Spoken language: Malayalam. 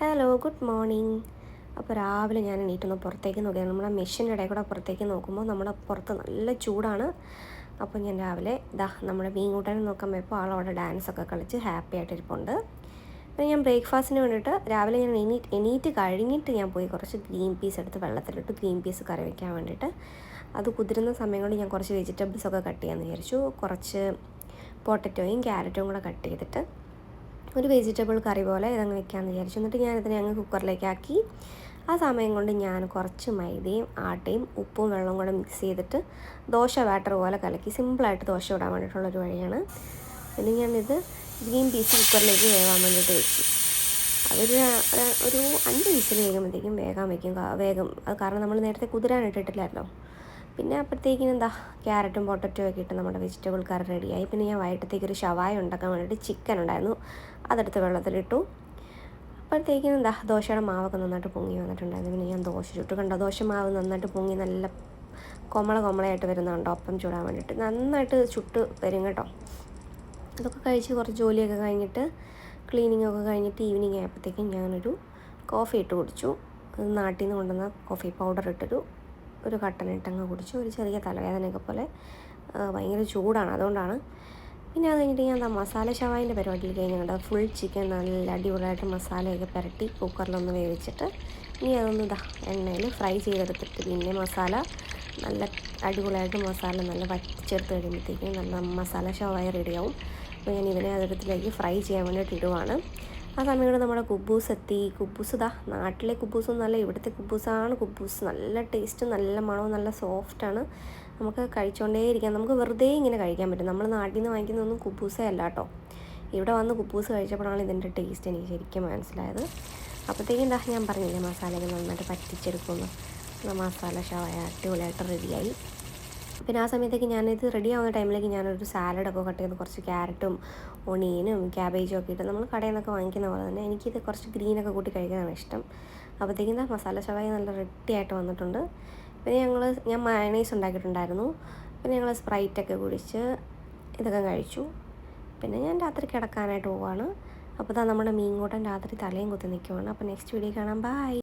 Hello, good morning. അപ്പോൾ രാവിലെ ഞാൻ എണീറ്റൊന്ന് പുറത്തേക്ക് നോക്കിയാൽ നമ്മുടെ മെഷീൻ്റെ ഇടയിൽ കൂടെ പുറത്തേക്ക് നോക്കുമ്പോൾ നമ്മുടെ പുറത്ത് നല്ല ചൂടാണ്. അപ്പോൾ ഞാൻ രാവിലെ നമ്മുടെ മീൻകൂട്ടനെ നോക്കാൻ പോയപ്പോൾ ആളവിടെ ഡാൻസൊക്കെ കളിച്ച് ഹാപ്പി ആയിട്ടിരിപ്പുണ്ട്. പിന്നെ ഞാൻ ബ്രേക്ക്ഫാസ്റ്റിന് വേണ്ടിയിട്ട് രാവിലെ ഞാൻ എണീറ്റ് കഴിഞ്ഞിട്ട് ഞാൻ പോയി കുറച്ച് ഗ്രീൻ പീസ് എടുത്ത് വെള്ളത്തിലിട്ട് ഗ്രീൻ പീസ് കറി വയ്ക്കാൻ വേണ്ടിയിട്ട്. അത് കുതിരുന്ന സമയം കൊണ്ട് ഞാൻ കുറച്ച് വെജിറ്റബിൾസൊക്കെ കട്ട് ചെയ്യാമെന്ന് വിചാരിച്ചു. കുറച്ച് പൊട്ടറ്റോയും ക്യാരറ്റും കൂടെ കട്ട് ചെയ്തിട്ട് ഒരു വെജിറ്റബിൾ കറി പോലെ ഇതങ്ങ് വെക്കാമെന്ന് വിചാരിച്ചു. എന്നിട്ട് ഞാനിതിനെ അങ്ങ് കുക്കറിലേക്കാക്കി. ആ സമയം കൊണ്ട് ഞാൻ കുറച്ച് മൈദയും ആട്ടയും ഉപ്പും വെള്ളവും കൂടെ മിക്സ് ചെയ്തിട്ട് ദോശ ബാറ്റർ പോലെ കലക്കി സിമ്പിളായിട്ട് ദോശ ഇടാൻ വേണ്ടിയിട്ടുള്ളൊരു വഴിയാണ്. പിന്നെ ഞാനിത് ഗ്രീൻ പീസ് കുക്കറിലേക്ക് വേകാൻ വേണ്ടിയിട്ട് വെച്ചു. അതൊരു ഒരു 5 വിസിൽ കഴിയുമ്പോഴത്തേക്കും വേഗം അത് കാരണം നമ്മൾ നേരത്തെ കുതിരാനിട്ടിട്ടില്ലല്ലോ. പിന്നെ അപ്പോഴത്തേക്കിനും ക്യാരറ്റും പൊട്ടറ്റോ ഒക്കെ ഇട്ട് നമ്മുടെ വെജിറ്റബിൾ കറി റെഡിയായി. പിന്നെ ഞാൻ വൈകിട്ടത്തേക്ക് ഒരു ഷവായ ഉണ്ടാക്കാൻ വേണ്ടിയിട്ട് ചിക്കൻ ഉണ്ടായിരുന്നു, അതെടുത്ത് വെള്ളത്തിലിട്ടു. അപ്പോഴത്തേക്കിനും ദോശയുടെ മാവൊക്കെ നന്നായിട്ട് പൊങ്ങി വന്നിട്ടുണ്ടായിരുന്നു. പിന്നെ ഞാൻ ദോശ ചുട്ട് ദോശ മാവ് നന്നായിട്ട് പൊങ്ങി നല്ല കൊമളയായിട്ട് വരുന്നുണ്ടോ ഒപ്പം ചൂടാൻ വേണ്ടിയിട്ട് നന്നായിട്ട് ചുട്ട് വരും കേട്ടോ. അതൊക്കെ കഴിച്ച് കുറച്ച് ജോലിയൊക്കെ കഴിഞ്ഞിട്ട് ക്ലീനിങ്ങൊക്കെ കഴിഞ്ഞിട്ട് ഈവനിങ് ആയപ്പോഴത്തേക്കും ഞാനൊരു കോഫി ഇട്ട് കുടിച്ചു. നാട്ടിൽ നിന്ന് കൊണ്ടുവന്ന കോഫി പൗഡർ ഒരു കട്ടനിട്ടങ്ങ് കുടിച്ചു. ഒരു ചെറിയ തലവേദനയൊക്കെ പോലെ, ഭയങ്കര ചൂടാണ്, അതുകൊണ്ടാണ്. പിന്നെ അത് കഴിഞ്ഞിട്ട് ഞാൻ മസാല ഷവായിൻ്റെ പരിപാടിയിൽ കഴിഞ്ഞുകൊണ്ട് ഫുൾ ചിക്കൻ നല്ല അടിപൊളിയായിട്ട് മസാലയൊക്കെ പുരട്ടി കുക്കറിലൊന്ന് വേവിച്ചിട്ട് ഇനി അതൊന്ന് എണ്ണയിൽ ഫ്രൈ ചെയ്തെടുത്തിട്ട് പിന്നെ മസാല നല്ല അടിപൊളിയായിട്ട് മസാല നല്ല വറ്റിച്ചെടുത്ത് കഴിയുമ്പോഴത്തേക്കും നല്ല മസാല ഷവായി റെഡിയാവും. അപ്പോൾ ഞാൻ ഇതിനെ അതിടത്തിലേക്ക് ഫ്രൈ ചെയ്യാൻ വേണ്ടിയിട്ട് ഇടുവാണ്. ആ സമയം കൊണ്ട് നമ്മുടെ കുബൂസ് എത്തി. കുബൂസ് നാട്ടിലെ കുബൂസൊന്നും നല്ല, ഇവിടുത്തെ കുബൂസാണ് കുബൂസ്. നല്ല ടേസ്റ്റ്, നല്ല മണവും നല്ല സോഫ്റ്റാണ്. നമുക്ക് കഴിച്ചുകൊണ്ടേയിരിക്കാം. നമുക്ക് വെറുതെ ഇങ്ങനെ കഴിക്കാൻ പറ്റും. നമ്മൾ നാട്ടിൽ നിന്ന് വാങ്ങിക്കുന്നതൊന്നും കുബൂസേ അല്ല കേട്ടോ. ഇവിടെ വന്ന് കുബൂസ് കഴിച്ചപ്പോഴാണ് ഇതിൻ്റെ ടേസ്റ്റ് എനിക്ക് ശരിക്കും മനസ്സിലായത്. അപ്പോഴത്തേക്കും ഞാൻ പറഞ്ഞില്ലേ മസാലയൊക്കെ നന്നായിട്ട് പറ്റിച്ചെടുക്കുമെന്ന്. മസാല ഷവായ അടിപൊളിയായിട്ട് റെഡിയായി. പിന്നെ ആ സമയത്തേക്ക് ഞാനിത് റെഡി ആവുന്ന ടൈമിലേക്ക് ഞാനൊരു സാലഡൊക്കെ കട്ട് ചെയ്ത് കുറച്ച് ക്യാരറ്റും ഒണിയനും ക്യാബേജും ഒക്കെ ഇട്ട് നമ്മൾ കടയിൽ നിന്നൊക്കെ വാങ്ങിക്കുന്ന പോലെ തന്നെ എനിക്കിത് കുറച്ച് ഗ്രീനൊക്കെ കൂട്ടി കഴിക്കാനാണ് ഇഷ്ടം. അപ്പോഴത്തേക്കും മസാല ഷവായ നല്ല റെഡിയായിട്ട് വന്നിട്ടുണ്ട്. പിന്നെ ഞാൻ മയണൈസ് ഉണ്ടാക്കിയിട്ടുണ്ടായിരുന്നു. പിന്നെ ഞങ്ങൾ സ്പ്രൈറ്റൊക്കെ കുടിച്ച് ഇതൊക്കെ കഴിച്ചു. പിന്നെ ഞാൻ രാത്രി കിടക്കാനായിട്ട് പോവാണ്. അപ്പോൾ നമ്മുടെ മീൻകൂട്ടൻ രാത്രി തലയും കുത്തി നിൽക്കുവാണ്. അപ്പോൾ നെക്സ്റ്റ് വീഡിയോ കാണാം. ബൈ.